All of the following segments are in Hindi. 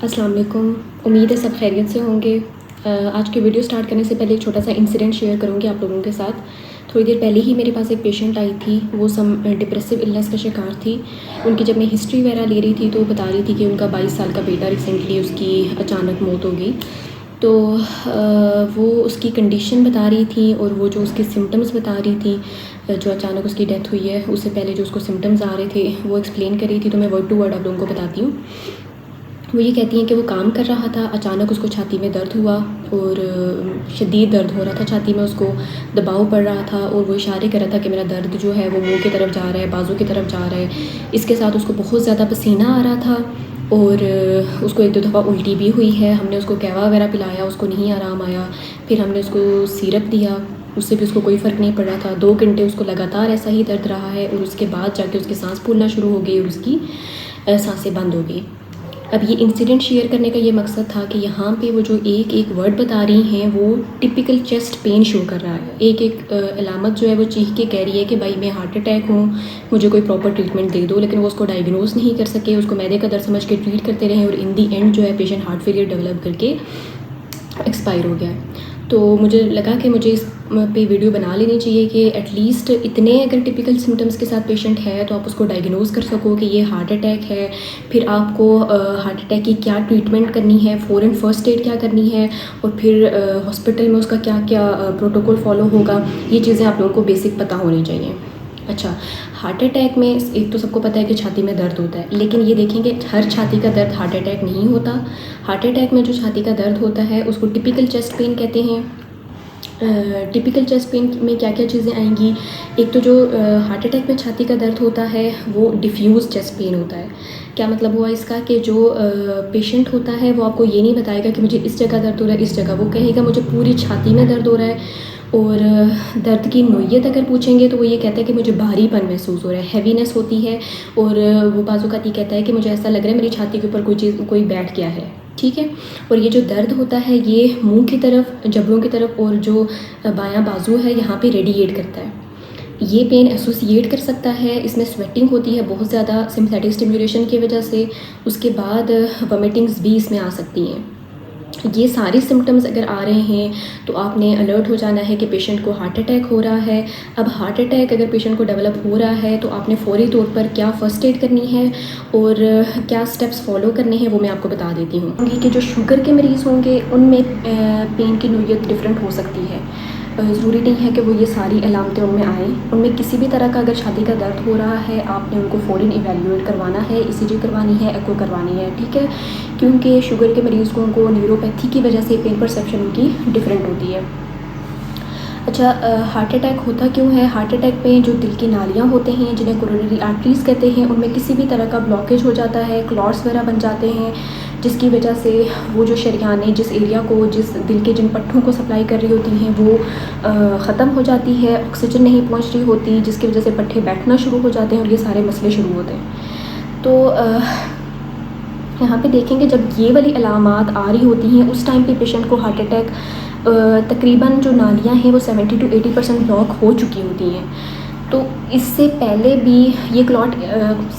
अस्सलाम वालेकुम। उम्मीद है सब खैरियत से होंगे। आज की वीडियो स्टार्ट करने से पहले एक छोटा सा इंसिडेंट शेयर करूँगी आप लोगों के साथ। थोड़ी देर पहले ही मेरे पास एक पेशेंट आई थी, वो सम डिप्रेसिव इलनेस का शिकार थी। उनकी जब मैं हिस्ट्री वगैरह ले रही थी तो वो बता रही थी कि उनका 22 साल का बेटा रिसेंटली उसकी अचानक मौत हो गई। तो वो उसकी कंडीशन बता रही थी और वो जो उसके सिम्टम्स बता रही थी, जो अचानक उसकी डेथ हुई है उससे पहले जो उसको सिम्टम्स आ रहे थे वो एक्सप्लेन कर रही थी। तो मैं वर्ड टू वर्ड आप लोगों को बताती हूँ। वो ये कहती हैं कि वो काम कर रहा था, अचानक उसको छाती में दर्द हुआ और शदीद दर्द हो रहा था छाती में, उसको दबाव पड़ रहा था और वो इशारे कर रहा था कि मेरा दर्द जो है वो मुंह की तरफ जा रहा है, बाजू की तरफ जा रहा है। इसके साथ उसको बहुत ज़्यादा पसीना आ रहा था और उसको एक दो दफ़ा उल्टी भी हुई है। हमने उसको कहवा वगैरह पिलाया, उसको नहीं आराम आया। फिर हमने उसको सिरप दिया, उससे भी उसको कोई फ़र्क नहीं पड़ रहा था। 2 घंटे उसको लगातार ऐसा ही दर्द रहा है और उसके बाद जाके उसकी सांस फूलना शुरू हो गई और उसकी सांसें बंद हो गई। अब ये इंसिडेंट शेयर करने का ये मकसद था कि यहाँ पे वो जो एक एक वर्ड बता रही हैं वो टिपिकल चेस्ट पेन शो कर रहा है। एक एक अलामत जो है वो चीख के कह रही है कि भाई मैं हार्ट अटैक हूँ, मुझे कोई प्रॉपर ट्रीटमेंट दे दो। लेकिन वो उसको डायग्नोज नहीं कर सके, उसको मैदे का दर्द समझ के ट्रीट करते रहे और इन दी एंड जो है पेशेंट हार्ट फेलियर डेवलप करके एक्सपायर हो गया। तो मुझे लगा कि मुझे इस पे वीडियो बना लेनी चाहिए कि एटलीस्ट इतने अगर टिपिकल सिम्टम्स के साथ पेशेंट है तो आप उसको डायग्नोज कर सको कि ये हार्ट अटैक है। फिर आपको हार्ट अटैक की क्या ट्रीटमेंट करनी है, फ़ौरन फ़र्स्ट एड क्या करनी है और फिर हॉस्पिटल में उसका क्या क्या प्रोटोकॉल फॉलो होगा, ये चीज़ें आप लोगों को बेसिक पता होनी चाहिए। अच्छा, हार्ट अटैक में एक तो सबको पता है कि छाती में दर्द होता है, लेकिन ये देखेंगे हर छाती का दर्द हार्ट अटैक नहीं होता। हार्ट अटैक में जो छाती का दर्द होता है उसको टिपिकल चेस्ट पेन कहते हैं। टिपिकल चेस्ट पेन में क्या क्या चीज़ें आएंगी, एक तो जो हार्ट अटैक में छाती का दर्द होता है वो डिफ्यूज़ चेस्ट पेन होता है। क्या मतलब हुआ इसका कि जो पेशेंट होता है वो आपको ये नहीं बताएगा कि मुझे इस जगह दर्द हो रहा है, इस जगह, वो कहेगा मुझे पूरी छाती में दर्द हो रहा है। और दर्द की नोयत अगर पूछेंगे तो वो ये कहता है कि मुझे भारीपन महसूस हो रहा है, हैवीनेस होती है। और वो बाज़-औक़ात ये कहता है कि मुझे ऐसा लग रहा है मेरी छाती के ऊपर कोई चीज़, कोई बैठ गया है। ठीक है। और ये जो दर्द होता है ये मुंह की तरफ, जबड़ों की तरफ और जो बायां बाजू है यहाँ पे रेडिएट करता है। ये पेन एसोसिएट कर सकता है, इसमें स्वेटिंग होती है बहुत ज़्यादा सिम्पैथेटिक स्टिमुलेशन की वजह से। उसके बाद वॉमिटिंग्स भी इसमें आ सकती हैं। ये सारे सिम्टम्स अगर आ रहे हैं तो आपने अलर्ट हो जाना है कि पेशेंट को हार्ट अटैक हो रहा है। अब हार्ट अटैक अगर पेशेंट को डेवलप हो रहा है तो आपने फ़ौरी तौर पर क्या फ़र्स्ट एड करनी है और क्या स्टेप्स फॉलो करने हैं वो मैं आपको बता देती हूँ। कि जो शुगर के मरीज़ होंगे उनमें पेन की नोयत डिफरेंट हो सकती है। ज़रूरी नहीं है कि वो ये सारी अलामतें उनमें आएँ। उनमें किसी भी तरह का अगर छाती का दर्द हो रहा है आपने उनको फ़ौरन इवैल्यूएट करवाना है, ईसीजी करवानी है, एको करवानी है। ठीक है, क्योंकि शुगर के मरीज़ों को न्यूरोपैथी की वजह से पेन परसेप्शन उनकी डिफरेंट होती है। अच्छा, हार्ट अटैक होता क्यों है? हार्ट अटैक में जो दिल की नालियाँ होते हैं जिन्हें कोरोनरी आर्टरीज़ कहते हैं, उनमें किसी भी तरह का ब्लॉकेज हो जाता है, क्लॉट्स वगैरह बन जाते हैं, जिसकी वजह से वो जो शरियानें जिस एरिया को, जिस दिल के जिन पट्टों को सप्लाई कर रही होती हैं वो ख़त्म हो जाती है, ऑक्सीजन नहीं पहुंच रही होती, जिसकी वजह से पट्टे बैठना शुरू हो जाते हैं और ये सारे मसले शुरू होते हैं। तो यहाँ पे देखेंगे जब ये वाली अलामात आ रही होती हैं उस टाइम पे पेशेंट को हार्ट अटैक, तकरीबन जो नालियाँ हैं वो 70 to 80% ब्लॉक हो चुकी होती हैं। तो इससे पहले भी ये क्लॉट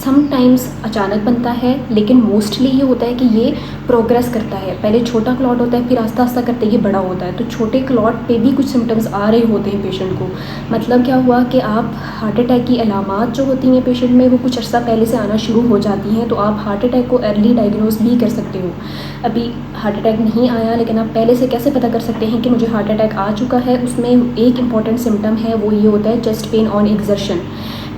समटाइम्स अचानक बनता है, लेकिन मोस्टली ये होता है कि ये प्रोग्रेस करता है। पहले छोटा क्लॉट होता है, फिर आस्ता आस्ता करते ये बड़ा होता है। तो छोटे क्लॉट पे भी कुछ सिम्टम्स आ रहे होते हैं पेशेंट को। मतलब क्या हुआ कि आप हार्ट अटैक की अलामात जो होती हैं पेशेंट में वो कुछ अर्सा पहले से आना शुरू हो जाती हैं, तो आप हार्ट अटैक को अर्ली डायग्नोज भी कर सकते हो। अभी हार्ट अटैक नहीं आया लेकिन आप पहले से कैसे पता कर सकते हैं कि मुझे हार्ट अटैक आ चुका है? उसमें एक इम्पॉर्टेंट सिम्टम है, वो ये होता है चेस्ट पेन ऑन एक्सर्शन।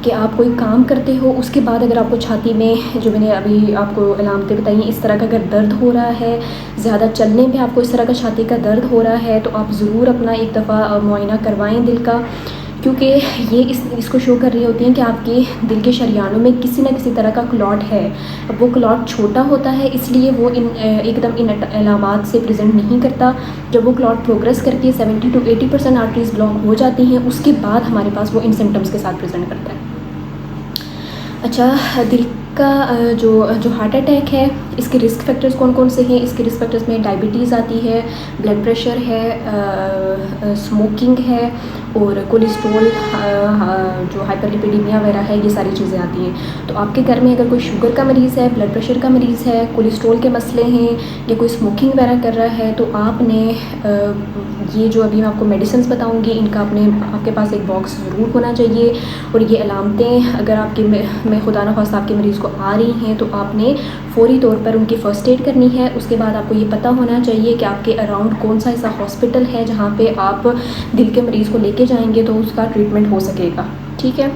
कि आप कोई काम करते हो उसके बाद अगर आपको छाती में, जो मैंने अभी आपको अलामतें बताई, इस तरह का अगर दर्द हो रहा है, ज़्यादा चलने पे आपको इस तरह का छाती का दर्द हो रहा है, तो आप ज़रूर अपना एक दफ़ा मुआयना करवाएं दिल का, क्योंकि ये इसको शो कर रही होती हैं कि आपके दिल के शरियानों में किसी न किसी तरह का क्लॉट है। अब वो क्लॉट छोटा होता है इसलिए वो एकदम इन अलामात से प्रेजेंट नहीं करता। जब वो क्लॉट प्रोग्रेस करती है 70 to 80% आर्टरीज ब्लॉक हो जाती हैं, उसके बाद हमारे पास वो इन सिम्टम्स के साथ प्रेजेंट करता है। अच्छा, दिल का जो हार्ट अटैक है इसके रिस्क फैक्टर्स कौन कौन से हैं? इसके रिस्क फैक्टर्स में डायबिटीज़ आती है, ब्लड प्रेशर है, स्मोकिंग है और कोलेस्ट्रॉल, जो हाइपरलिपिडीमिया वगैरह है, ये सारी चीज़ें आती हैं। तो आपके घर में अगर कोई शुगर का मरीज़ है, ब्लड प्रेशर का मरीज़ है, कोलेस्ट्रॉल के मसले हैं या कोई स्मोकिंग वगैरह कर रहा है, तो आपने ये जो अभी मैं आपको मेडिसिन बताऊंगी इनका आपके पास एक बॉक्स ज़रूर होना चाहिए। और ये अलामतें अगर आपके में खुदा न खास्ता आपके मरीज़ को आ रही हैं, तो आपने फ़ौरी तौर पर उनकी फ़र्स्ट एड करनी है। उसके बाद आपको ये पता होना चाहिए कि आपके अराउंड कौन सा ऐसा हॉस्पिटल है जहाँ पे आप दिल के मरीज़ को लेके जाएंगे तो उसका ट्रीटमेंट हो सकेगा। ठीक है।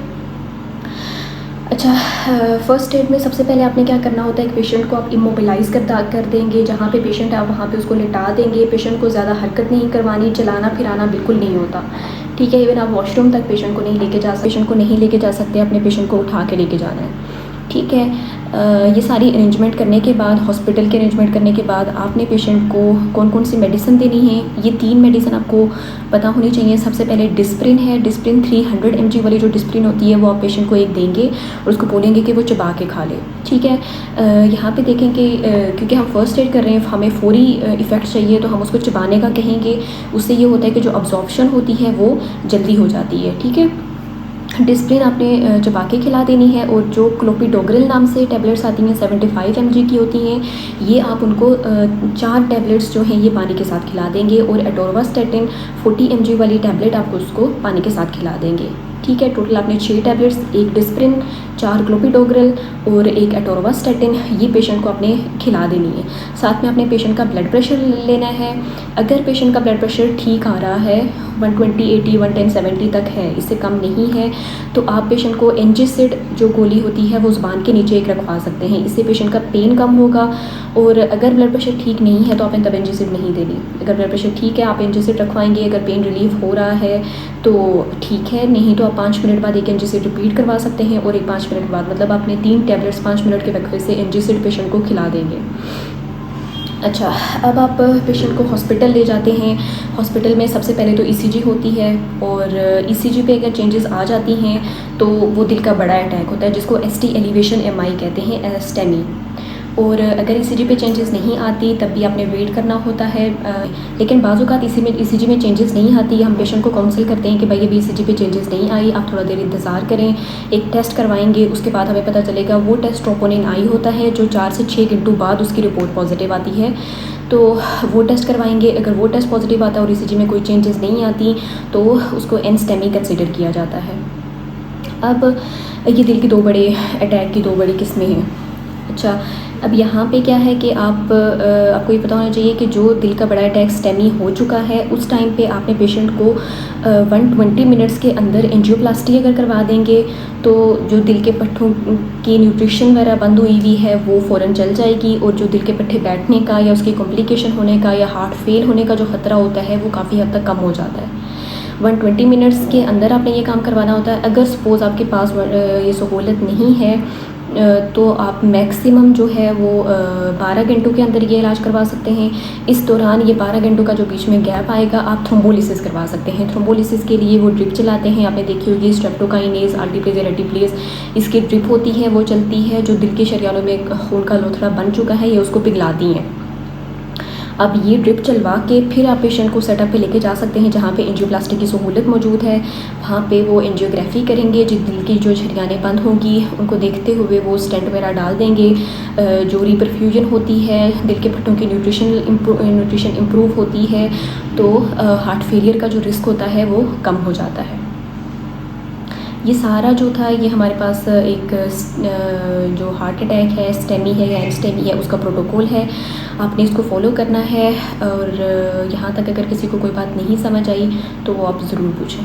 अच्छा, फ़र्स्ट एड में सबसे पहले आपने क्या करना होता है, एक पेशेंट को आप इमोबिलाइज़ कर देंगे। जहाँ पे पेशेंट है आप वहाँ पे उसको लिटा देंगे। पेशेंट को ज़्यादा हरकत नहीं करवानी, चलाना फिराना बिल्कुल नहीं होता। ठीक है। इवन आप वॉशरूम तक पेशेंट को नहीं लेके जा सकते, अपने पेशेंट को उठा के लेके जाना है। ठीक है। ये सारी अरेंजमेंट करने के बाद, हॉस्पिटल के अरेंजमेंट करने के बाद, आपने पेशेंट को कौन कौन सी मेडिसिन देनी है, ये 3 मेडिसिन आपको पता होनी चाहिए। सबसे पहले डिस्प्रिन है। डिस्प्रिन 300 mg वाली जो डिस्प्रिन होती है वो आप पेशेंट को एक देंगे और उसको बोलेंगे कि वो चबा के खा ले। ठीक है। यहाँ पे देखें कि क्योंकि हम फर्स्ट एड कर रहे हैं, हमें फ़ौरी इफ़ेक्ट चाहिए, तो हम उसको चबाने का कहेंगे। उससे ये होता है कि जो अब्जॉर्प्शन होती है वो जल्दी हो जाती है। ठीक है। डिस्प्रिन आपने चबा के खिला देनी है। और जो क्लोपिडोग्रिल नाम से टैबलेट्स आती हैं 75 mg की होती हैं, ये आप उनको 4 टैबलेट्स जो हैं ये पानी के साथ खिला देंगे। और एटोरवास्टेटिन 40 mg वाली टैबलेट आपको उसको पानी के साथ खिला देंगे। ठीक है। टोटल आपने 6 टैबलेट्स, 1 डिस्प्रिन, 4 क्लोपिडोग्रिल और 1 एटोरवास्टेटिन, ये पेशेंट को आपने खिला देनी है। साथ में अपने पेशेंट का ब्लड प्रेशर लेना है। अगर पेशेंट का ब्लड प्रेशर ठीक आ रहा है, 120, 80, 110, 70 तक है, इससे कम नहीं है, तो आप पेशेंट को एंजिसिड जो गोली होती है वो ज़ुबान के नीचे एक रखवा सकते हैं। इससे पेशेंट का पेन कम होगा। और अगर ब्लड प्रेशर ठीक नहीं है तो आपने तब एंजिसिड नहीं देनी। अगर ब्लड प्रेशर ठीक है आप एंजिसिड रखवाएंगे। अगर पेन रिलीफ हो रहा है तो ठीक है, नहीं तो आप 5 मिनट बाद एक एंजिसिड रिपीट करवा सकते हैं। और एक 5 मिनट बाद, मतलब आपने 3 टैबलेट्स 5 मिनट के वक्फे से एंजिसिड पेशेंट को खिला देंगे। अच्छा, अब आप पेशेंट को हॉस्पिटल ले जाते हैं। हॉस्पिटल में सबसे पहले तो ईसीजी होती है। और ईसीजी पे अगर चेंजेस आ जाती हैं तो वो दिल का बड़ा अटैक होता है, जिसको ST एलिवेशन MI कहते हैं, STEMI। और अगर ईसीजी पे चेंजेस नहीं आती तब भी आपने वेट करना होता है। लेकिन बाज़-औक़ात ईसीजी में चेंजेस नहीं आती, हम पेशेंट को काउंसिल करते हैं कि भाई अभी ईसीजी पे चेंजेस नहीं आई, आप थोड़ा देर इंतज़ार करें, एक टेस्ट करवाएंगे। उसके बाद हमें पता चलेगा वो टेस्ट ट्रोपोनिन आई होता है, जो 4 से 6 घंटों बाद उसकी रिपोर्ट पॉजिटिव आती है। तो वो टेस्ट करवाएंगे। अगर वो टेस्ट पॉजिटिव आता है और ईसीजी में कोई चेंजेस नहीं आती तो उसको STEMI कंसिडर किया जाता है। अब ये दिल की 2 बड़े अटैक की 2 बड़ी किस्में हैं। अच्छा, अब यहाँ पे क्या है कि आपको ये पता होना चाहिए कि जो दिल का बड़ा अटैक STEMI हो चुका है, उस टाइम पे आपने पेशेंट को 120 मिनट्स के अंदर एंजियोप्लास्टी अगर करवा देंगे तो जो दिल के पट्टों की न्यूट्रिशन वगैरह बंद हुई हुई है वो फ़ौरन चल जाएगी। और जो दिल के पट्टे बैठने का या उसकी कॉम्प्लिकेशन होने का या हार्ट फेल होने का जो ख़तरा होता है वो काफ़ी हद तक कम हो जाता है। 120 मिनट्स के अंदर आपने ये काम करवाना होता है। अगर सपोज़ आपके पास ये सहूलत नहीं है तो आप मैक्सिमम जो है वो 12 घंटों के अंदर ये इलाज करवा सकते हैं। इस दौरान ये 12 घंटों का जो बीच में गैप आएगा, आप थ्रोम्बोलिसिस करवा सकते हैं। थ्रोम्बोलिसिस के लिए वो ड्रिप चलाते हैं, आपने देखी होगी, स्ट्रेप्टोकाइनेज, अल्टीप्लेज, एटिप्लेज, इसकी ड्रिप होती है, वो चलती है, जो दिल के शरियानों में खून का लोथड़ा बन चुका है, ये उसको पिघलाती हैं। अब ये ड्रिप चलवा के फिर आप पेशेंट को सेटअप पे लेके जा सकते हैं जहाँ पे एंजियोप्लास्टी की सहूलत मौजूद है। वहाँ पे वो एंजियोग्राफी करेंगे, जो दिल की जो शरियानें बंद होंगी उनको देखते हुए वो स्टेंट वगैरह डाल देंगे। जो रीपरफ्यूजन होती है, दिल के पट्टों की न्यूट्रिशन इम्प्रूव होती है, तो हार्ट फेलियर का जो रिस्क होता है वो कम हो जाता है। ये सारा जो था ये हमारे पास एक जो हार्ट अटैक है, STEMI है या STEMI है, उसका प्रोटोकॉल है, आपने इसको फॉलो करना है। और यहाँ तक अगर किसी को कोई बात नहीं समझ आई तो वो आप ज़रूर पूछें।